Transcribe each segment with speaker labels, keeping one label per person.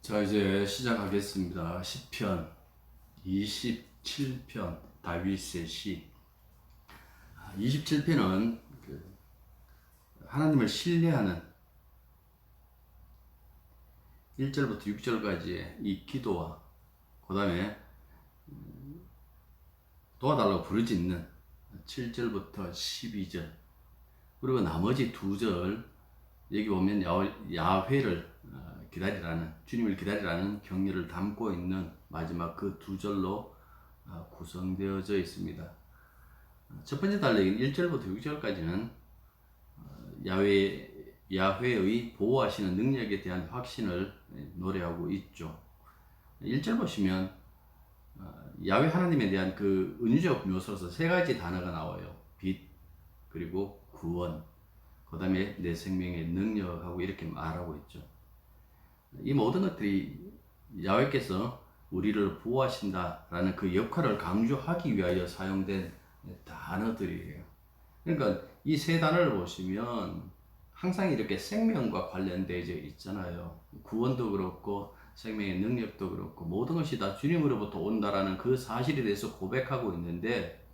Speaker 1: 자, 이제 시작하겠습니다. 시편 27편 다윗의 시. 27편은 하나님을 신뢰하는 1절부터 6절까지의 이 기도와 그 다음에 도와달라고 부르짖는 7절부터 12절, 그리고 나머지 2절, 여기 보면 야훼를 기다리라는, 주님을 기다리라는 격려를 담고 있는 마지막 그 2절로 구성되어져 있습니다. 첫 번째 달력인 1절부터 6절까지는 야훼의 보호하시는 능력에 대한 확신을 노래하고 있죠. 1절 보시면 야훼 하나님에 대한 그 은유적 묘사로서 3가지 단어가 나와요. 빛, 그리고 구원, 그 다음에 내 생명의 능력하고 이렇게 말하고 있죠. 이 모든 것들이 야훼께서 우리를 보호하신다라는 그 역할을 강조하기 위하여 사용된 단어들이에요. 그러니까 이 3단어를 보시면 항상 이렇게 생명과 관련되어 있잖아요. 구원도 그렇고 생명의 능력도 그렇고 모든 것이 다 주님으로부터 온다라는 그 사실에 대해서 고백하고 있는데,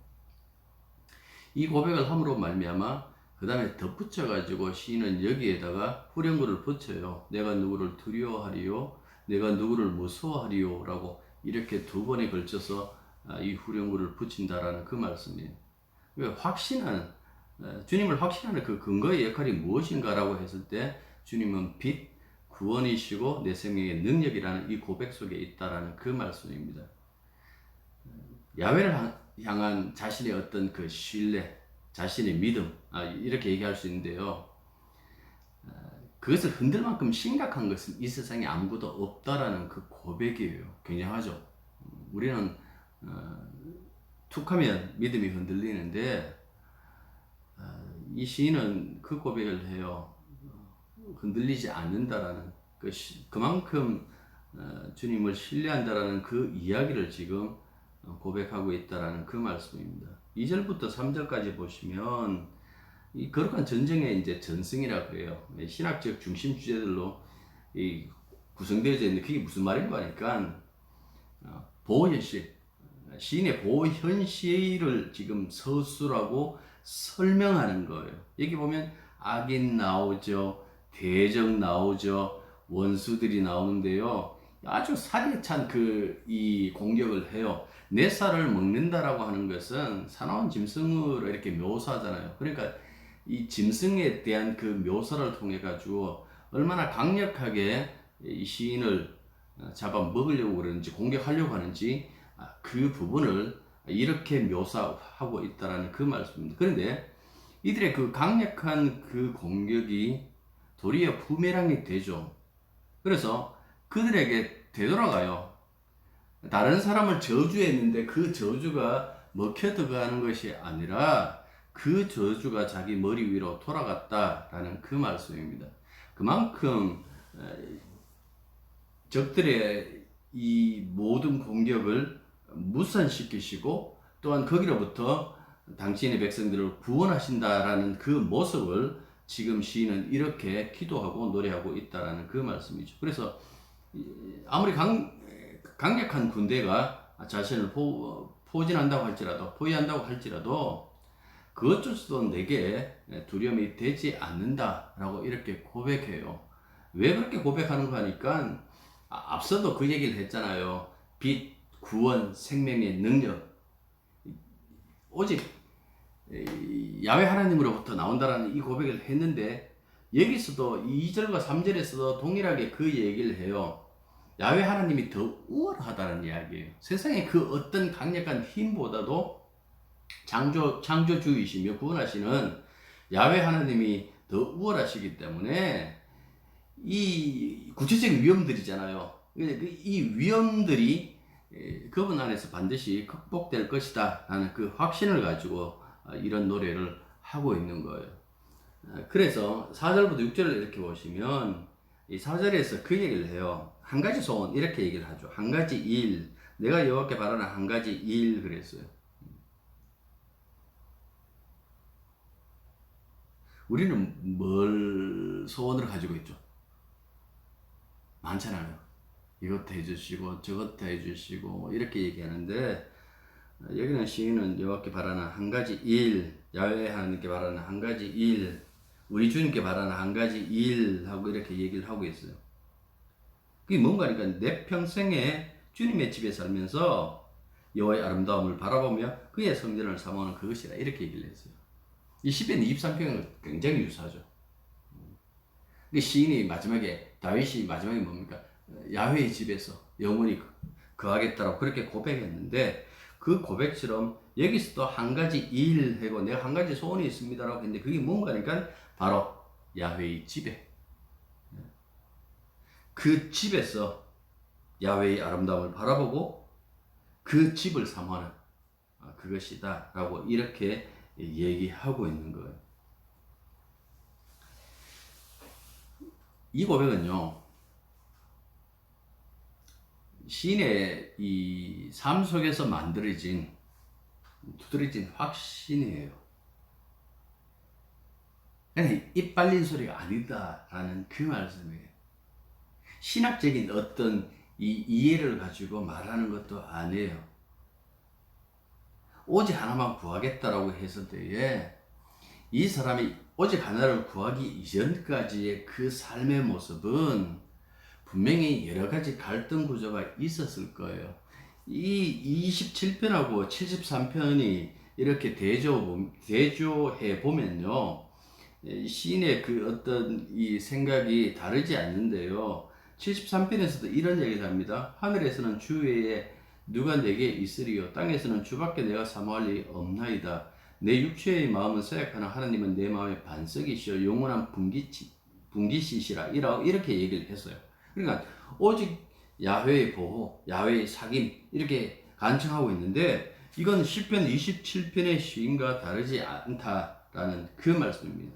Speaker 1: 이 고백을 함으로 말미암아 그 다음에 덧붙여 가지고 시인은 여기에다가 후렴구를 붙여요. 내가 누구를 두려워하리요, 내가 누구를 무서워하리요 라고 이렇게 2번에 걸쳐서 이 후렴구를 붙인다라는 그 말씀이에요. 확신하는, 주님을 확신하는 그 근거의 역할이 무엇인가라고 했을 때 주님은 빛, 구원이시고 내 생명의 능력이라는 이 고백 속에 있다라는 그 말씀입니다. 야훼를 향한 자신의 어떤 그 신뢰, 자신의 믿음, 이렇게 얘기할 수 있는데요. 그것을 흔들 만큼 심각한 것은 이 세상에 아무것도 없다라는 그 고백이에요. 굉장하죠. 우리는 툭하면 믿음이 흔들리는데 이 시인은 그 고백을 해요. 흔들리지 않는다라는 그만큼 주님을 신뢰한다라는 그 이야기를 지금 고백하고 있다라는 그 말씀입니다. 2절부터 3절까지 보시면 이 거룩한 전쟁의 이제 전승이라 그래요. 신학적 중심 주제들로 구성되어져 있는데 그게 무슨 말인가 하니까 보호현실, 시인의 보호현실을 지금 서술하고 설명하는 거예요. 여기 보면 악인 나오죠, 대적 나오죠, 원수들이 나오는데요. 아주 살에 찬 이 공격을 해요. 내 살을 먹는다라고 하는 것은 사나운 짐승으로 이렇게 묘사하잖아요. 그러니까 이 짐승에 대한 그 묘사를 통해 가지고 얼마나 강력하게 이 시인을 잡아 먹으려고 그러는지, 공격하려고 하는지 그 부분을 이렇게 묘사하고 있다라는 그 말씀입니다. 그런데 이들의 그 강력한 그 공격이 도리어 부메랑이 되죠. 그래서 그들에게 되돌아가요. 다른 사람을 저주했는데 그 저주가 먹혀 들어가는 것이 아니라 그 저주가 자기 머리 위로 돌아갔다라는 그 말씀입니다. 그만큼 적들의 이 모든 공격을 무산시키시고 또한 거기로부터 당신의 백성들을 구원하신다라는 그 모습을 지금 시인은 이렇게 기도하고 노래하고 있다라는 그 말씀이죠. 그래서 아무리 강력한 군대가 자신을 포진한다고 할지라도, 포위한다고 할지라도 그것조차도 내게 두려움이 되지 않는다라고 이렇게 고백해요. 왜 그렇게 고백하는가 하니까 앞서도 그 얘기를 했잖아요. 빛, 구원, 생명의 능력, 오직 야훼 하나님으로부터 나온다라는 이 고백을 했는데, 여기서도 2절과 3절에서도 동일하게 그 얘기를 해요. 야훼 하나님이 더 우월하다는 이야기예요. 세상의 그 어떤 강력한 힘보다도 창조주이시며 구원하시는 야훼 하나님이 더 우월하시기 때문에 이 구체적인 위험들이잖아요. 이 위험들이 그분 안에서 반드시 극복될 것이다 라는 그 확신을 가지고 이런 노래를 하고 있는 거예요. 그래서 4절부터 6절을 이렇게 보시면 이 4절에서 그 얘기를 해요. 한 가지 소원, 이렇게 얘기를 하죠. 한 가지 일, 내가 여호와께 바라는 한 가지 일 그랬어요. 우리는 뭘 소원을 가지고 있죠? 많잖아요. 이것도 해주시고 저것도 해주시고 뭐 이렇게 얘기하는데, 여기는 시인은 여호와께 바라는 한 가지 일, 야훼 하나님께 바라는 한 가지 일, 우리 주님께 바라는 한 가지 일하고 이렇게 얘기를 하고 있어요. 그게 뭔가니까 내 평생에 주님의 집에 살면서 여호와의 아름다움을 바라보며 그의 성전을 사모하는 그것이라, 이렇게 얘기를 했어요. 이 시편 23편은 굉장히 유사하죠. 시인이 마지막에, 다윗이 마지막에 뭡니까? 야훼의 집에서 영원히 거하겠다라고 그렇게 고백했는데, 그 고백처럼 여기서도 한 가지 일하고 내가 한 가지 소원이 있습니다라고 했는데, 그게 뭔가니까 바로 야훼의 집에, 그 집에서 야훼의 아름다움을 바라보고 그 집을 사모하는 그것이다 라고 이렇게 얘기하고 있는 거예요. 이 고백은요, 시인의 이 삶 속에서 만들어진, 두드러진 확신이에요. 그냥 입 빨린 소리가 아니다라는 그 말씀이에요. 신학적인 어떤 이 이해를 가지고 말하는 것도 아니에요. 오직 하나만 구하겠다라고 했을 때에 이 사람이 오직 하나를 구하기 이전까지의 그 삶의 모습은 분명히 여러 가지 갈등 구조가 있었을 거예요. 이 27편하고 73편이 이렇게 대조해 보면요, 시인의 그 어떤 이 생각이 다르지 않는데요. 73편에서도 이런 얘기를 합니다. 하늘에서는 주 외에 누가 내게 있으리요, 땅에서는 주밖에 내가 사모할 일이 없나이다. 내 육체의 마음은 쇠약하나 하나님은 내 마음의 반석이시여 영원한 분기시시라, 이렇게 얘기를 했어요. 그러니까 오직 야훼의 보호, 야훼의 사귐, 이렇게 간청하고 있는데, 이건 시편 27편의 시인과 다르지 않다라는 그 말씀입니다.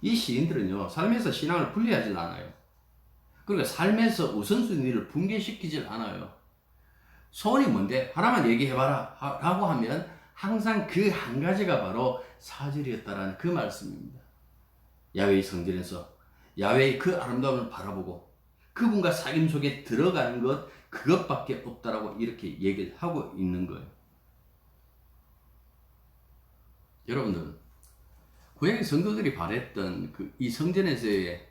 Speaker 1: 이 시인들은요, 삶에서 신앙을 분리하지 않아요. 그러니까 삶에서 우선순위를 붕괴시키질 않아요. 소원이 뭔데? 하나만 얘기해봐라 라고 하면 항상 그 한 가지가 바로 사절이었다라는 그 말씀입니다. 야훼의 성전에서 야훼의 그 아름다움을 바라보고 그분과 사귐 속에 들어가는 것, 그것밖에 없다라고 이렇게 얘기를 하고 있는 거예요. 여러분들, 구약의 성도들이 바랬던 이 성전에서의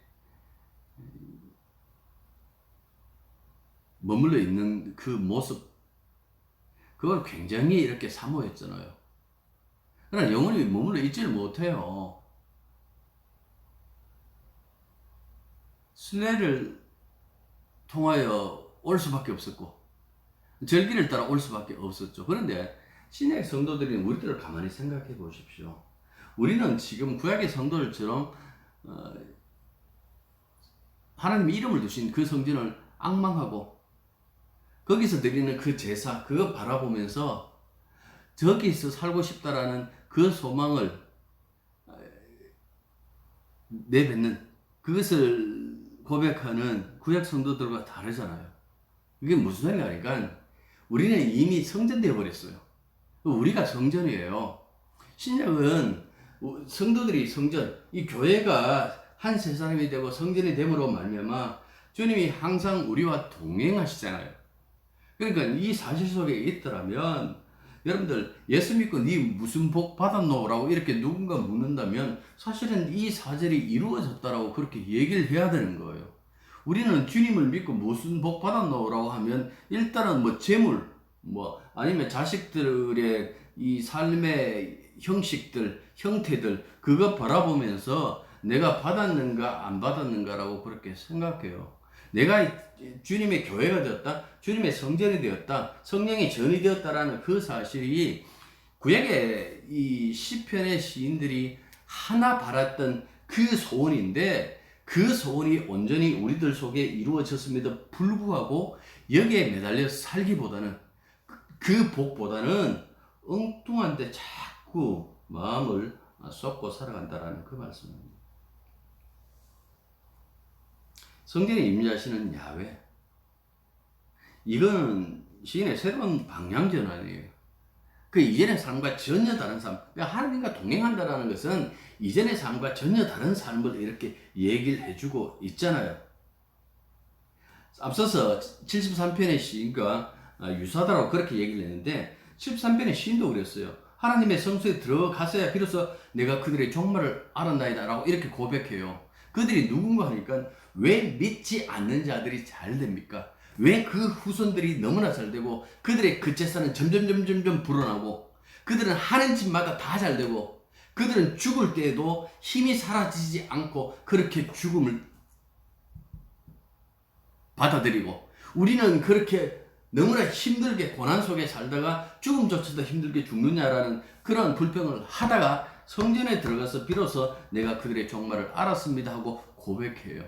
Speaker 1: 머물러 있는 그 모습, 그걸 굉장히 이렇게 사모했잖아요. 그러나 영원히 머물러 있지를 못해요. 순례를 통하여 올 수밖에 없었고 절기를 따라 올 수밖에 없었죠. 그런데 신약의 성도들인 우리들을 가만히 생각해 보십시오. 우리는 지금 구약의 성도들처럼 하나님의 이름을 두신 그 성전을 앙망하고 거기서 드리는 그 제사, 그거 바라보면서 저기서 살고 싶다라는 그 소망을 내뱉는, 그것을 고백하는 구약 성도들과 다르잖아요. 이게 무슨 소리냐니까 우리는 이미 성전되어 버렸어요. 우리가 성전이에요. 신약은 성도들이 성전, 이 교회가 한 세 사람이 되고 성전이 됨으로 말미암아 주님이 항상 우리와 동행하시잖아요. 그러니까 이 사실 속에 있더라면, 여러분들 예수 믿고 네 무슨 복 받았노? 라고 이렇게 누군가 묻는다면 사실은 이 사절이 이루어졌다라고 그렇게 얘기를 해야 되는 거예요. 우리는 주님을 믿고 무슨 복 받았노? 라고 하면 일단은 뭐 재물, 뭐 아니면 자식들의 이 삶의 형식들, 형태들, 그거 바라보면서 내가 받았는가 안 받았는가라고 그렇게 생각해요. 내가 주님의 교회가 되었다, 주님의 성전이 되었다, 성령의 전이 되었다라는 그 사실이 구약의 이 시편의 시인들이 하나 바랐던 그 소원인데, 그 소원이 온전히 우리들 속에 이루어졌음에도 불구하고 여기에 매달려 살기보다는, 그 복보다는 엉뚱한데 자꾸 마음을 쏟고 살아간다라는 그 말씀입니다. 성전에 임재하시는 야훼, 이거는 시인의 새로운 방향 전환이에요. 그 이전의 삶과 전혀 다른 삶, 그러니까 하나님과 동행한다는 것은 이전의 삶과 전혀 다른 삶을 이렇게 얘기를 해주고 있잖아요. 앞서서 73편의 시인과 유사하다고 그렇게 얘기를 했는데 73편의 시인도 그랬어요. 하나님의 성소에 들어갔어야 비로소 내가 그들의 종말을 알았나이다 라고 이렇게 고백해요. 그들이 누군가 하니까 왜 믿지 않는 자들이 잘 됩니까? 왜 그 후손들이 너무나 잘 되고 그들의 그 재산은 점점 불어나고 그들은 하는 짓마다 다 잘 되고 그들은 죽을 때에도 힘이 사라지지 않고 그렇게 죽음을 받아들이고 우리는 그렇게 너무나 힘들게 고난 속에 살다가 죽음조차도 힘들게 죽느냐라는 그런 불평을 하다가 성전에 들어가서 비로소 내가 그들의 종말을 알았습니다 하고 고백해요.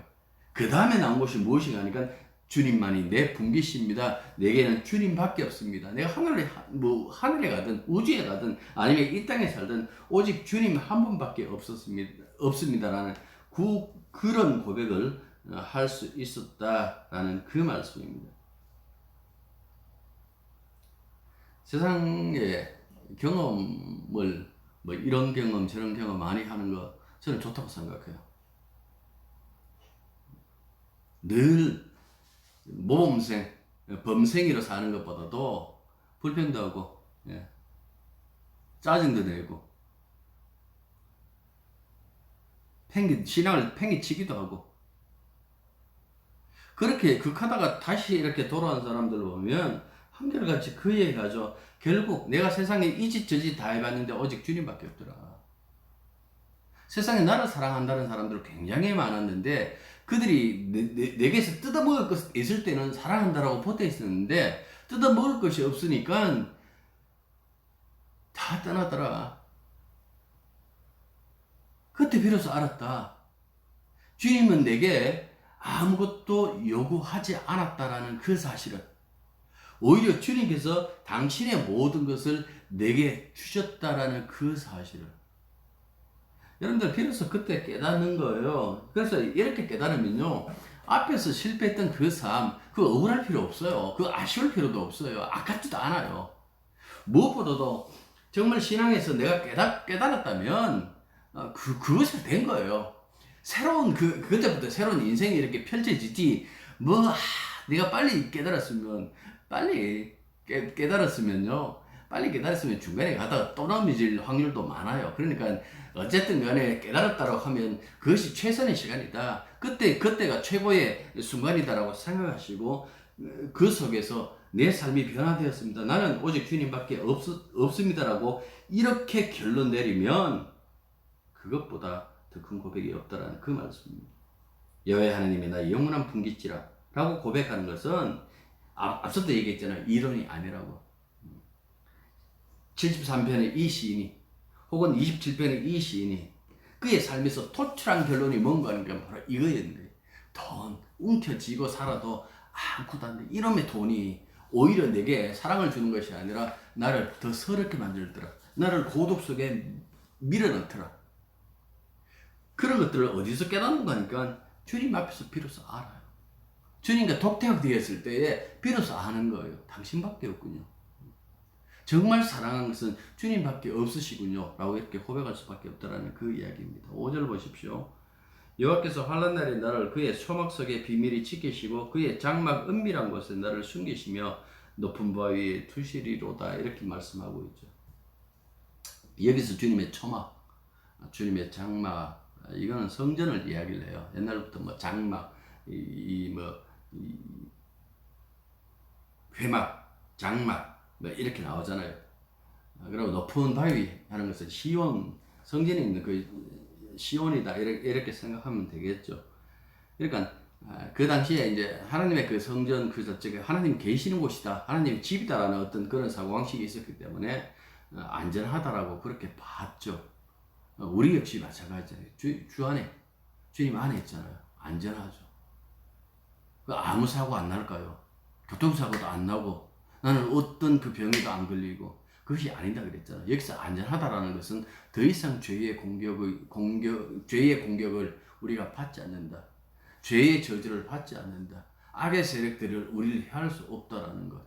Speaker 1: 그 다음에 나온 것이 무엇인가 하니까 주님만이 내 분기시입니다. 내게는 주님밖에 없습니다. 내가 하늘에 가든 우주에 가든 아니면 이 땅에 살든 오직 주님 한 분밖에 없습니다라는 그런 고백을 할 수 있었다라는 그 말씀입니다. 세상의 경험을 이런 경험 저런 경험 많이 하는 거 저는 좋다고 생각해요. 늘 모범생, 범생이로 사는 것보다도 불평도 하고 짜증도 내고 신앙을 팽이치기도 하고 그렇게 극하다가 다시 이렇게 돌아온 사람들을 보면 한결같이 그 얘기하죠. 결국 내가 세상에 이 짓 저 짓 다 해봤는데 오직 주님밖에 없더라. 세상에 나를 사랑한다는 사람들 굉장히 많았는데 그들이 내게서 뜯어먹을 것이 있을 때는 사랑한다라고 붙어 있었는데 뜯어먹을 것이 없으니까 다 떠나더라. 그때 비로소 알았다. 주님은 내게 아무것도 요구하지 않았다라는 그 사실을 오히려 주님께서 당신의 모든 것을 내게 주셨다라는 그 사실을 여러분들 비로소 그때 깨닫는 거예요. 그래서 이렇게 깨달으면요 앞에서 실패했던 그 삶 그거 억울할 필요 없어요. 그거 아쉬울 필요도 없어요. 아깝지도 않아요. 무엇보다도 정말 신앙에서 내가 깨달았다면 그것이 된 거예요. 새로운 그때부터 새로운 인생이 이렇게 펼쳐지지 내가 빨리 깨달았으면 빨리 깨달았으면 중간에 가다가 또 넘어질 확률도 많아요. 그러니까 어쨌든 간에 깨달았다고 하면 그것이 최선의 시간이다. 그때가 최고의 순간이다라고 생각하시고 그 속에서 내 삶이 변화되었습니다. 나는 오직 주님밖에 없습니다라고 이렇게 결론 내리면 그것보다 더 큰 고백이 없다라는 그 말씀입니다. 여호와 하나님의 나의 영원한 분깃지라 라고 고백하는 것은 앞서도 얘기했잖아요. 이론이 아니라고. 73편의 이 시인이 혹은 27편의 이 시인이 그의 삶에서 토출한 결론이 뭔가 하는 게 바로 이거였는 거예요. 돈 움켜쥐고 살아도 아무것도 안 돼. 이놈의 돈이 오히려 내게 사랑을 주는 것이 아니라 나를 더 서럽게 만들더라. 나를 고독 속에 밀어넣더라. 그런 것들을 어디서 깨닫는가 하니까 주님 앞에서 비로소 알아요. 주님과 독택되었을 때에 비로소 아는 거예요. 당신밖에 없군요. 정말 사랑하는 것은 주님밖에 없으시군요. 라고 이렇게 고백할 수밖에 없다라는 그 이야기입니다. 5절 보십시오. 여호와께서 환난 날에 나를 그의 소막 속에 비밀히 지키시고 그의 장막 은밀한 곳에 나를 숨기시며 높은 바위 위에 두시리로다. 이렇게 말씀하고 있죠. 여기서 주님의 초막, 주님의 장막, 이거는 성전을 이야기를 해요. 옛날부터 장막, 회막, 장막 이렇게 나오잖아요. 그리고 높은 바위 하는 것은 시온, 성전에 있는 그 시온이다 이렇게 생각하면 되겠죠. 그러니까 그 당시에 이제 하나님의 그 성전 그 자체가 하나님 계시는 곳이다, 하나님의 집이다라는 어떤 그런 사고방식이 있었기 때문에 안전하다라고 그렇게 봤죠. 우리 역시 마찬가지잖아요. 주 안에, 주님 안에 있잖아요. 안전하죠. 아무 사고 안 날까요? 교통사고도 안 나고 나는 어떤 그 병에도 안 걸리고 그것이 아니다 그랬잖아요. 여기서 안전하다라는 것은 더 이상 죄의 공격을 우리가 받지 않는다. 죄의 저주를 받지 않는다. 악의 세력들을 우리를 향할 수 없다라는 것.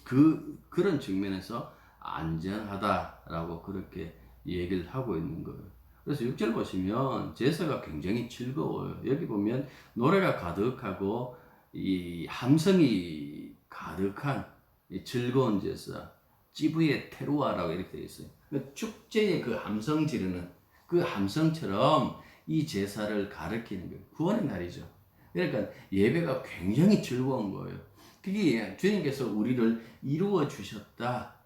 Speaker 1: 그런 측면에서 안전하다라고 그렇게 얘기를 하고 있는 거예요. 그래서 6절 보시면 제사가 굉장히 즐거워요. 여기 보면 노래가 가득하고 이 함성이 가득한 이 즐거운 제사, 찌부의 테루아라고 이렇게 되어 있어요. 그 축제의 그 함성 지르는 그 함성처럼 이 제사를 가리키는 거예요. 구원의 날이죠. 그러니까 예배가 굉장히 즐거운 거예요. 그게 주님께서 우리를 이루어 주셨다.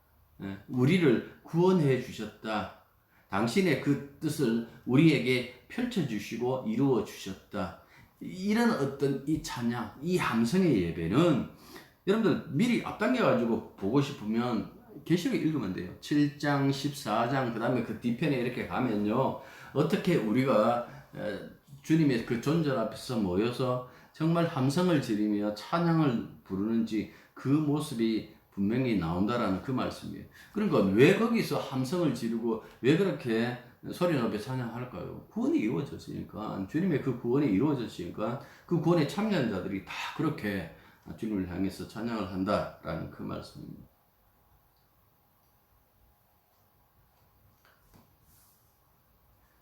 Speaker 1: 우리를 구원해 주셨다. 당신의 그 뜻을 우리에게 펼쳐주시고 이루어 주셨다. 이런 어떤 이 찬양, 이 함성의 예배는 여러분들 미리 앞당겨가지고 보고 싶으면 계시록 읽으면 돼요. 7장, 14장, 그 다음에 그 뒤편에 이렇게 가면요. 어떻게 우리가 주님의 그 존재 앞에서 모여서 정말 함성을 지르며 찬양을 부르는지 그 모습이 분명히 나온다라는 그 말씀이에요. 그러니까 왜 거기서 함성을 지르고 왜 그렇게 소리 높여 찬양할까요? 구원이 이루어졌으니까, 주님의 그 구원이 이루어졌으니까 그 구원에 참여한 자들이 다 그렇게 주님을 향해서 찬양을 한다라는 그 말씀입니다.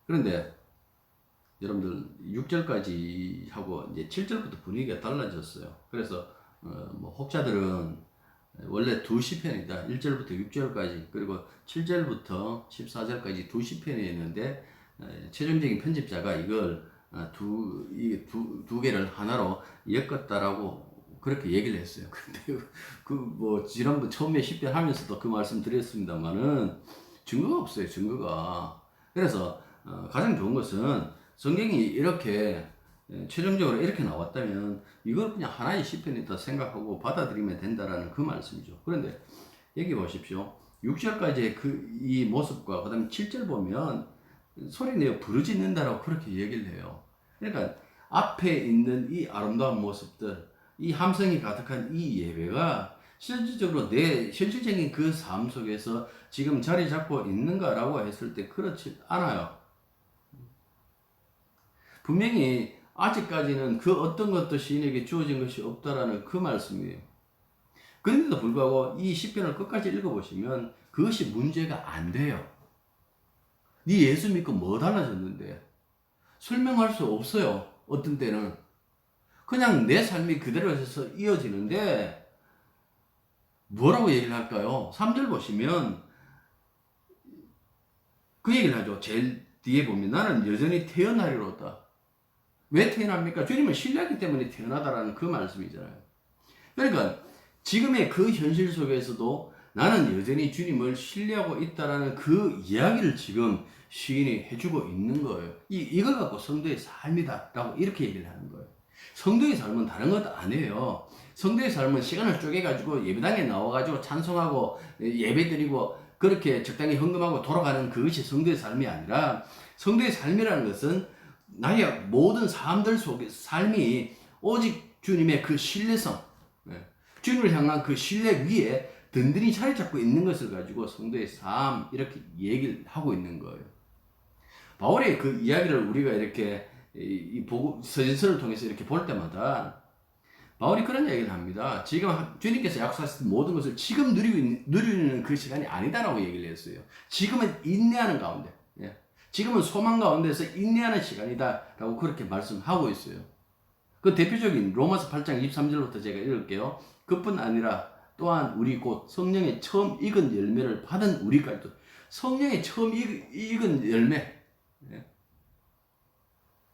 Speaker 1: 그런데 여러분들 6절까지 하고 이제 7절부터 분위기가 달라졌어요. 그래서 뭐 혹자들은 원래 두 시편이다. 1절부터 6절까지 그리고 7절부터 14절까지 두 시편이 있는데 최종적인 편집자가 이걸 두 개를 하나로 엮었다라고 그렇게 얘기를 했어요. 근데 그 뭐 지난번 처음에 시편 하면서도 그 말씀 드렸습니다만은 증거가 없어요. 증거가. 그래서 가장 좋은 것은 성경이 이렇게 최종적으로 이렇게 나왔다면 이걸 그냥 하나의 시편이다 생각하고 받아들이면 된다라는 그 말씀이죠. 그런데 여기 보십시오. 6절까지의 이 모습과 그 다음에 7절 보면 소리 내어 부르짖는다라고 그렇게 얘기를 해요. 그러니까 앞에 있는 이 아름다운 모습들, 이 함성이 가득한 이 예배가 실질적으로 내 현실적인 그 삶 속에서 지금 자리 잡고 있는가라고 했을 때 그렇지 않아요. 분명히 아직까지는 그 어떤 것도 시인에게 주어진 것이 없다라는 그 말씀이에요. 그런데도 불구하고 이 시편을 끝까지 읽어보시면 그것이 문제가 안 돼요. 네 예수 믿고 뭐 달라졌는데? 설명할 수 없어요. 어떤 때는. 그냥 내 삶이 그대로 해서 이어지는데 뭐라고 얘기를 할까요? 3절 보시면 그 얘기를 하죠. 제일 뒤에 보면 나는 여전히 태어나리로다. 왜 태어납니까? 주님을 신뢰하기 때문에 태어나다라는 그 말씀이잖아요. 그러니까 지금의 그 현실 속에서도 나는 여전히 주님을 신뢰하고 있다라는 그 이야기를 지금 시인이 해주고 있는 거예요. 이걸 갖고 성도의 삶이다 라고 이렇게 얘기를 하는 거예요. 성도의 삶은 다른 것도 아니에요. 성도의 삶은 시간을 쪼개가지고 예배당에 나와가지고 찬송하고 예배드리고 그렇게 적당히 헌금하고 돌아가는 그것이 성도의 삶이 아니라 성도의 삶이라는 것은 나의 모든 사람들 속의 삶이 오직 주님의 그 신뢰성, 주님을 향한 그 신뢰 위에 든든히 자리 잡고 있는 것을 가지고 성도의 삶 이렇게 얘기를 하고 있는 거예요. 바울의 그 이야기를 우리가 이렇게 이 서신서를 통해서 이렇게 볼 때마다 바울이 그런 얘기를 합니다. 지금 주님께서 약속하신 모든 것을 지금 누리는 그 시간이 아니다라고 얘기를 했어요. 지금은 인내하는 가운데, 지금은 소망 가운데서 인내하는 시간이다라고 그렇게 말씀하고 있어요. 그 대표적인 로마서 8장 23절부터 제가 읽을게요. 그뿐 아니라 또한 우리 곧 성령의 처음 익은 열매를 받은 우리까지도 성령의 처음 익은 열매,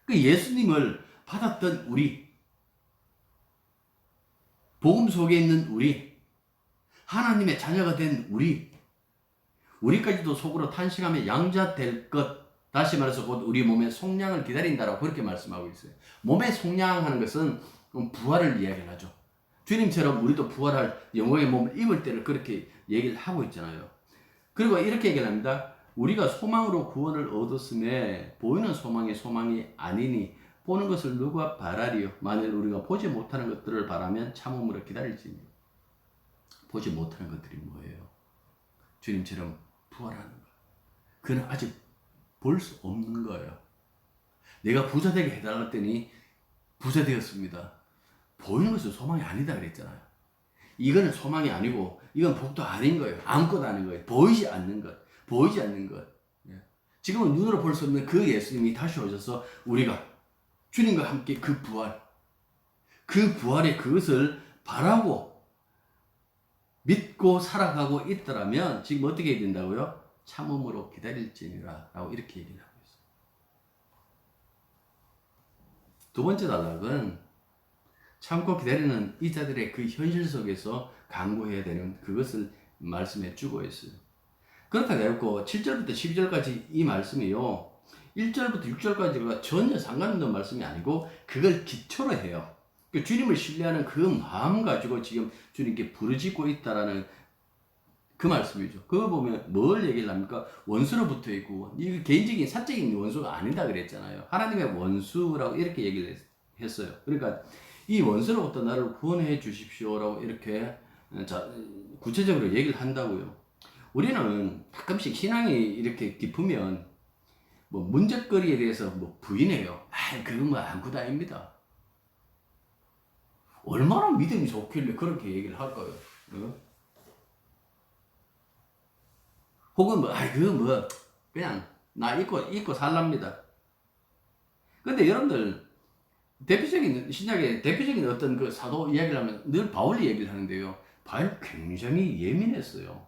Speaker 1: 그 예수님을 받았던 우리, 복음 속에 있는 우리, 하나님의 자녀가 된 우리까지도 속으로 탄식하며 양자 될 것, 다시 말해서 곧 우리 몸의 속량을 기다린다라고 그렇게 말씀하고 있어요. 몸의 속량하는 것은 부활을 이야기를 하죠. 주님처럼 우리도 부활할 영광의 몸을 입을 때를 그렇게 얘기를 하고 있잖아요. 그리고 이렇게 얘기를 합니다. 우리가 소망으로 구원을 얻었음에 보이는 소망이 아니니 보는 것을 누가 바라리요? 만일 우리가 보지 못하는 것들을 바라면 참음으로 기다릴지니. 보지 못하는 것들이 뭐예요? 주님처럼 부활하는 것. 그는 아직 볼 수 없는 거예요. 내가 부자 되게 해달라 했더니 부자 되었습니다. 보이는 것은 소망이 아니다 그랬잖아요. 이거는 소망이 아니고 이건 복도 아닌 거예요. 아무것도 아닌 거예요. 보이지 않는 것. 지금은 눈으로 볼 수 없는 그 예수님이 다시 오셔서 우리가 주님과 함께 그 부활, 그 부활의 그것을 바라고 믿고 살아가고 있더라면 지금 어떻게 해야 된다고요? 참음으로 기다릴지니라 라고 이렇게 얘기를 하고 있어요. 두 번째 단락은 참고 기다리는 이 자들의 그 현실 속에서 강구해야 되는 그것을 말씀해 주고 있어요. 그렇다고 해서 7절부터 12절까지 이 말씀이요, 1절부터 6절까지가 전혀 상관없는 말씀이 아니고 그걸 기초로 해요. 주님을 신뢰하는 그 마음 가지고 지금 주님께 부르짖고 있다라는 그 말씀이죠. 그거 보면 뭘 얘기를 합니까? 원수로 붙어 있고, 이게 개인적인 사적인 원수가 아니다 그랬잖아요. 하나님의 원수라고 이렇게 얘기를 했어요. 그러니까 이 원수로부터 나를 구원해 주십시오라고 이렇게 구체적으로 얘기를 한다고요. 우리는 가끔씩 신앙이 이렇게 깊으면 뭐 문제거리에 대해서 뭐 부인해요. 그건 뭐 아무것도 아닙니다. 얼마나 믿음이 좋길래 그렇게 얘기를 할까요? 혹은 그거 그냥 나 잊고 살랍니다. 근데 여러분들, 대표적인, 신약의 대표적인 어떤 그 사도 이야기를 하면 늘 바울이 얘기를 하는데요. 바울 굉장히 예민했어요.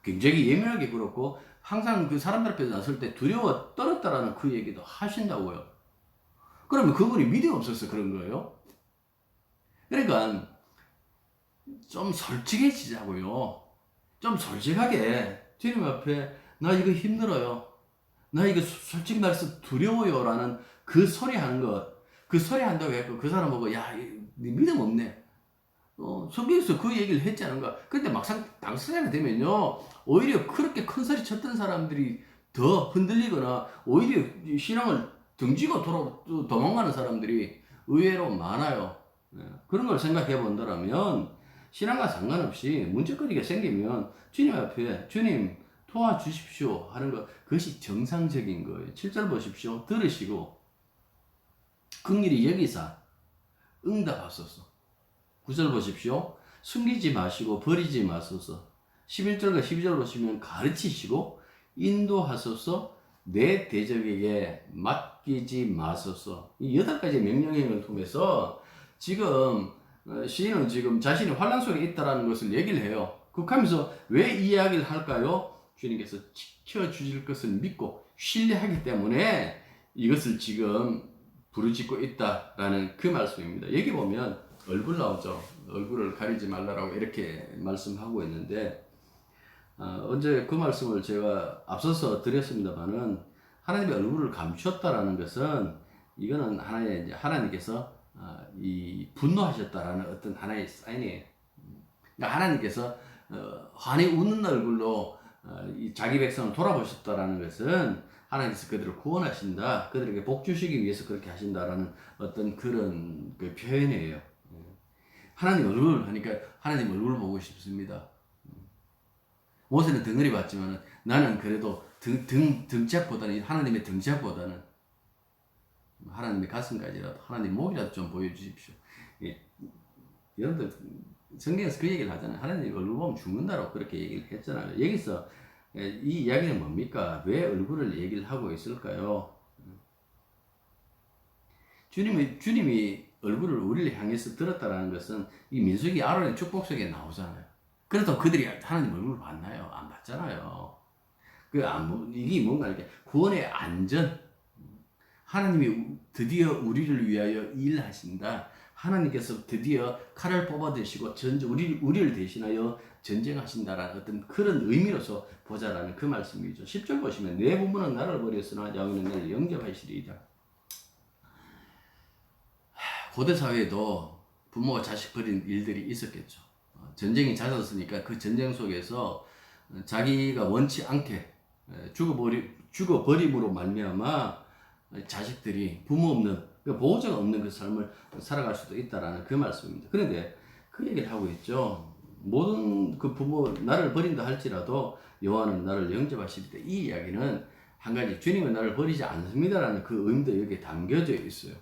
Speaker 1: 굉장히 예민하게 그렇고, 항상 그 사람들 앞에 나설 때 두려워 떨었다라는 그 얘기도 하신다고요. 그러면 그분이 믿음이 없어서 그런 거예요? 그러니까 좀 솔직해지자고요. 좀 솔직하게 주님 앞에 나 이거 힘들어요, 나 이거 솔직히 말해서 두려워요 라는 그 소리 하는 것, 그 소리 한다고 해서 그 사람 보고 야, 네 믿음 없네, 성경에서 그 얘기를 했지 않은가. 근데 막상 당사자가 되면요, 오히려 그렇게 큰 소리 쳤던 사람들이 더 흔들리거나 오히려 신앙을 등지고 도망가는 사람들이 의외로 많아요. 그런 걸 생각해 본다면 신앙과 상관없이 문제거리가 생기면 주님 앞에 주님 도와주십시오 하는 것, 그것이 정상적인 거예요. 7절 보십시오. 들으시고 긍휼히 여기사 응답하소서. 9절 보십시오. 숨기지 마시고 버리지 마소서. 11절과 12절 보시면 가르치시고 인도하소서. 내 대적에게 맡기지 마소서. 이 8가지 명령행을 통해서 지금 시인은 지금 자신이 환난 속에 있다라는 것을 얘기를 해요. 그렇다면서 왜 이 이야기를 할까요? 주님께서 지켜주실 것을 믿고 신뢰하기 때문에 이것을 지금 부르짖고 있다라는 그 말씀입니다. 여기 보면 얼굴 나오죠. 얼굴을 가리지 말라라고 이렇게 말씀하고 있는데, 언제 그 말씀을 제가 앞서서 드렸습니다만은, 하나님의 얼굴을 감추었다라는 것은 이거는 하나님께서 이 분노하셨다라는 어떤 하나의 사인이에요. 그러니까 하나님께서 환히 웃는 얼굴로 이 자기 백성을 돌아보셨다라는 것은 하나님께서 그들을 구원하신다, 그들에게 복 주시기 위해서 그렇게 하신다라는 어떤 그런 그 표현이에요. 하나님 얼굴 하니까 하나님 얼굴 보고 싶습니다. 모세는 덩어리 봤지만 나는 그래도 등짝보다는, 하나님의 등짝보다는 하나님의 가슴까지라도, 하나님 목이라도 좀 보여주십시오. 여러분들 성경에서 그 얘기를 하잖아요. 하나님 얼굴 보면 죽는다고 그렇게 얘기를 했잖아요. 여기서 이 이야기는 뭡니까? 왜 얼굴을 얘기를 하고 있을까요? 주님이 얼굴을 우리를 향해서 들었다라는 것은 이 민수기 아론의 축복 속에 나오잖아요. 그래도 그들이 하나님 얼굴을 봤나요? 안 봤잖아요. 이게 뭔가 이렇게 구원의 안전, 하나님이 드디어 우리를 위하여 일하신다, 하나님께서 드디어 칼을 뽑아드시고 우리를 대신하여 전쟁하신다라는 어떤 그런 의미로서 보자라는 그 말씀이죠. 10절 보시면 내 부모는 나를 버렸으나 야훼는 나를 영접하시리이다. 고대 사회에도 부모가 자식 버린 일들이 있었겠죠. 전쟁이 잦았으니까 그 전쟁 속에서 자기가 원치 않게 죽어버림으로 말미암아 자식들이 부모 없는, 보호자가 없는 그 삶을 살아갈 수도 있다라는 그 말씀입니다. 그런데 그 얘기를 하고 있죠. 모든 그 부모 나를 버린다 할지라도 여호와는 나를 영접하실 때, 이 이야기는 한 가지, 주님은 나를 버리지 않습니다라는 그 의미도 여기에 담겨져 있어요.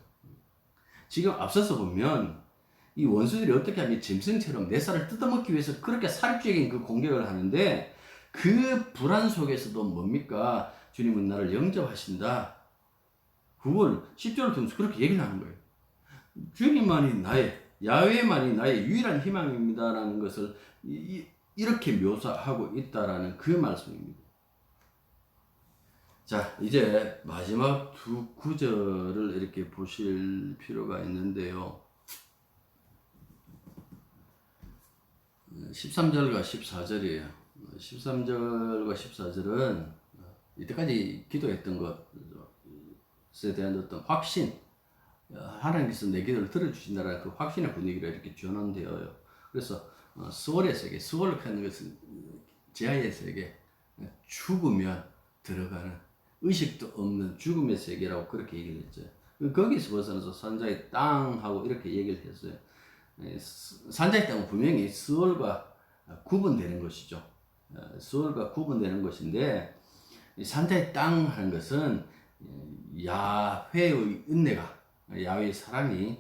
Speaker 1: 지금 앞서서 보면 이 원수들이 어떻게 하면 짐승처럼 내 살을 뜯어먹기 위해서 그렇게 살인적인 그 공격을 하는데, 그 불안 속에서도 뭡니까? 주님은 나를 영접하신다. 그걸 10절을 통해서 그렇게 얘기를 하는 거예요. 주님만이 야훼만이 나의 유일한 희망입니다라는 것을 이렇게 묘사하고 있다라는 그 말씀입니다. 자, 이제 마지막 두 구절을 이렇게 보실 필요가 있는데요. 13절과 14절이에요. 13절과 14절은 이때까지 기도했던 것에 대한 어떤 확신, 하나님께서 내 기도를 들어주신다는 그 확신의 분위기가 이렇게 전환되어요. 그래서 스월의 세계, 스월을 하는 것은 지하의 세계, 죽으면 들어가는 의식도 없는 죽음의 세계라고 그렇게 얘기를 했죠. 거기서 벗어나서 산자의 땅하고 이렇게 얘기를 했어요. 산자의 땅은 분명히 스월과 구분되는 것이죠. 스월과 구분되는 것인데 산자의 땅 하는 것은 야훼의 은혜가, 야훼의 사랑이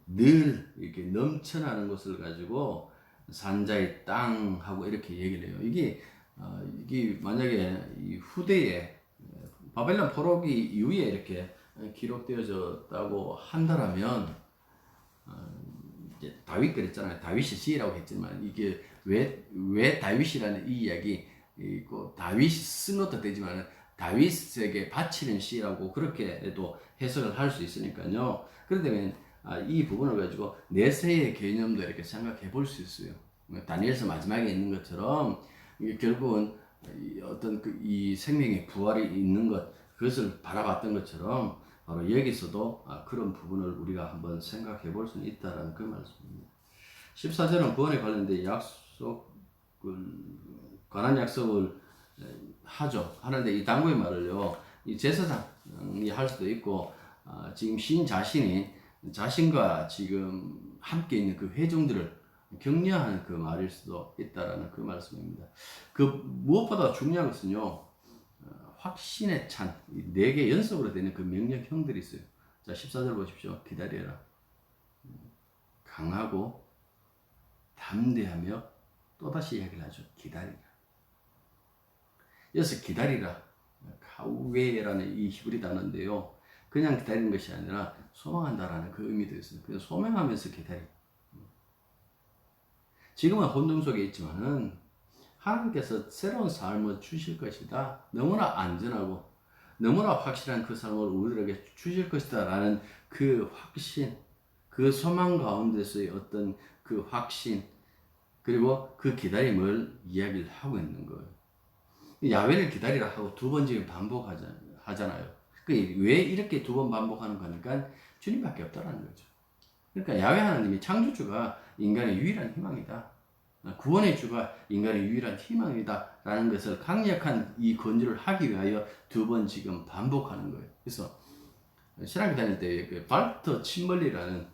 Speaker 1: 늘 이렇게 넘쳐나는 것을 가지고 산자의 땅하고 이렇게 얘기를 해요. 이게 만약에 이 후대에 바벨론 포로기 이후에 이렇게 기록되어졌다고 한다면, 이제 다윗 그랬잖아요. 다윗이 시라고 했지만 이게 왜 다윗이라는 이 이야기, 다윗이 쓴 것도 되지만 다윗에게 바치는 시라고 그렇게도 해석을 할 수 있으니까요. 그렇다면 이 부분을 가지고 내세의 개념도 이렇게 생각해 볼 수 있어요. 다니엘서 마지막에 있는 것처럼 결국은 어떤 이 생명의 부활이 있는 것, 그것을 바라봤던 것처럼 바로 여기서도 그런 부분을 우리가 한번 생각해 볼 수 있다는 그 말씀입니다. 14절은 구원에 관련된 관한 약속을 하죠. 하는데 이 당부의 말을요, 이 제사장이 할 수도 있고, 지금 신 자신이 자신과 지금 함께 있는 그 회중들을 격려하는 그 말일 수도 있다라는 그 말씀입니다. 무엇보다 중요한 것은요, 확신에 찬 4개 연속으로 되는 그 명령형들이 있어요. 자, 14절 보십시오. 기다려라. 강하고 담대하며 또다시 이야기를 하죠. 기다리라. 여기서 기다리라. 카우웨라는 이 히브리 단어인데요. 그냥 기다리는 것이 아니라 소망한다라는 그 의미도 있어요. 그래서 소망하면서 기다리. 지금은 혼돈 속에 있지만은 하나님께서 새로운 삶을 주실 것이다. 너무나 안전하고 너무나 확실한 그 삶을 우리들에게 주실 것이다 라는 그 확신, 그 소망 가운데서의 어떤 그 확신, 그리고 그 기다림을 이야기를 하고 있는 거예요. 야훼를 기다리라 하고 2번 지금 반복하잖아요. 왜 이렇게 2번 반복하는 거니까 주님밖에 없다라는 거죠. 그러니까 야훼 하나님이 창조주가 인간의 유일한 희망이다. 구원의 주가 인간의 유일한 희망이다 라는 것을 강력한 이 권유를 하기 위하여 2번 지금 반복하는 거예요. 그래서 신학교 다닐 때 그 발터 침벌리라는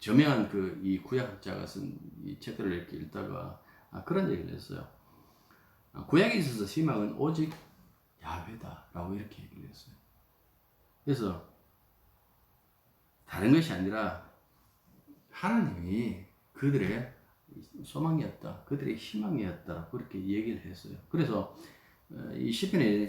Speaker 1: 저명한 이 구약학자가 쓴 이 책들을 이렇게 읽다가 그런 얘기를 했어요. 구약에 있어서 희망은 오직 야훼다 라고 이렇게 얘기를 했어요. 그래서 다른 것이 아니라 하나님이 그들의 소망이었다, 그들의 희망이었다 그렇게 얘기를 했어요. 그래서 이 시편의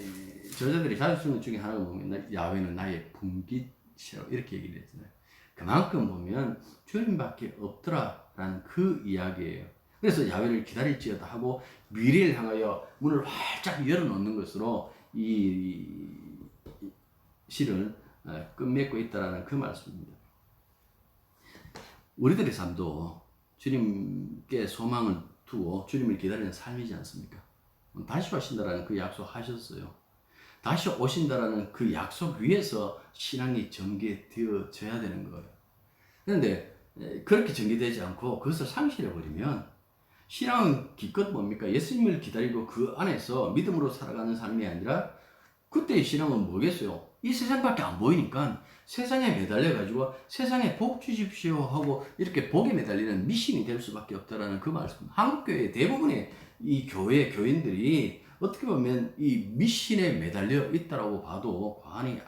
Speaker 1: 저자들이 자주 쓰는 중에 하나가 보면 야훼는 나의 분깃이라고 이렇게 얘기를 했잖아요. 그만큼 보면 주님밖에 없더라라는 그 이야기예요. 그래서 야훼를 기다릴지어다 하고 미래를 향하여 문을 활짝 열어놓는 것으로 이 시를 끝맺고 있다라는 그 말씀입니다. 우리들의 삶도 주님께 소망을 두고 주님을 기다리는 삶이지 않습니까? 다시 오신다라는 그 약속 하셨어요. 다시 오신다라는 그 약속 위에서 신앙이 전개되어져야 되는 거예요. 그런데 그렇게 전개되지 않고 그것을 상실해버리면 신앙은 기껏 뭡니까? 예수님을 기다리고 그 안에서 믿음으로 살아가는 삶이 아니라 그때의 신앙은 뭐겠어요? 이 세상밖에 안 보이니까 세상에 매달려가지고 세상에 복 주십시오 하고 이렇게 복에 매달리는 미신이 될 수밖에 없다라는 그 말씀. 한국교회 대부분의 이 교인들이 어떻게 보면 이 미신에 매달려 있다라고 봐도 과언이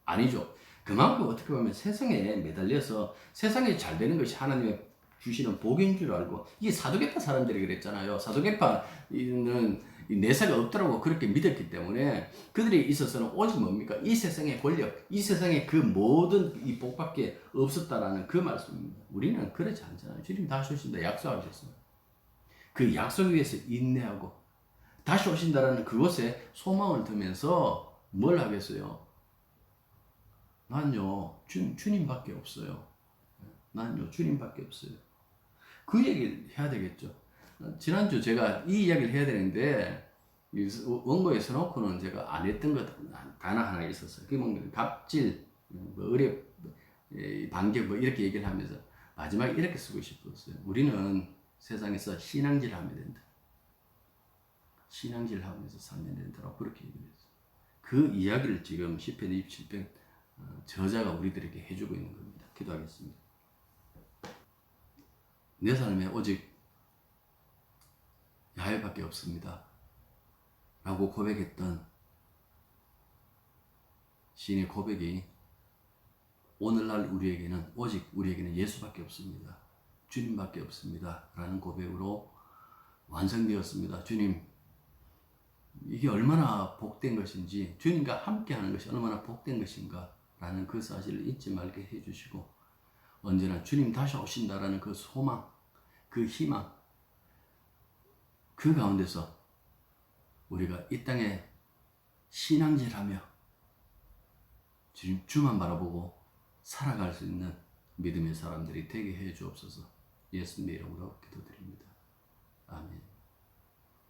Speaker 1: 아니죠. 그만큼 어떻게 보면 세상에 매달려서 세상에 잘 되는 것이 하나님의 주시는 복인 줄 알고, 이게 사도계파 사람들이 그랬잖아요. 사도계파는 이 내사가 없더라고 그렇게 믿었기 때문에 그들이 있어서는 오직 뭡니까? 이 세상의 권력, 이 세상의 그 모든 이 복밖에 없었다라는 그 말씀입니다. 우리는 그렇지 않잖아요. 주님 다시 오신다 약속하셨어요. 그 약속 위에서 인내하고 다시 오신다라는 그것에 소망을 두면서 뭘 하겠어요? 난요 주님밖에 없어요. 난요 주님밖에 없어요. 그 얘기를 해야 되겠죠. 지난주 제가 이 이야기를 해야 되는데 원고에 써놓고는 제가 안 했던 것 단어 하나 있었어요. 그게 뭔가 갑질, 뭐 의뢰, 반격 뭐 이렇게 얘기를 하면서 마지막에 이렇게 쓰고 싶었어요. 우리는 세상에서 신앙질 하면 된다. 신앙질 하면서 살면 된다고 그렇게 얘기를 했어요. 그 이야기를 지금 시편 27편 저자가 우리들에게 해주고 있는 겁니다. 기도하겠습니다. 내 삶에 오직 야훼밖에 없습니다. 라고 고백했던 시인의 고백이 오늘날 우리에게는 예수밖에 없습니다. 주님밖에 없습니다. 라는 고백으로 완성되었습니다. 주님, 이게 얼마나 복된 것인지, 주님과 함께 하는 것이 얼마나 복된 것인가 라는 그 사실을 잊지 말게 해주시고, 언제나 주님 다시 오신다라는 그 소망, 그 희망, 그 가운데서 우리가 이 땅에 신앙질하며 주만 바라보고 살아갈 수 있는 믿음의 사람들이 되게 해 주옵소서. 예수님의 이름으로 기도드립니다. 아멘.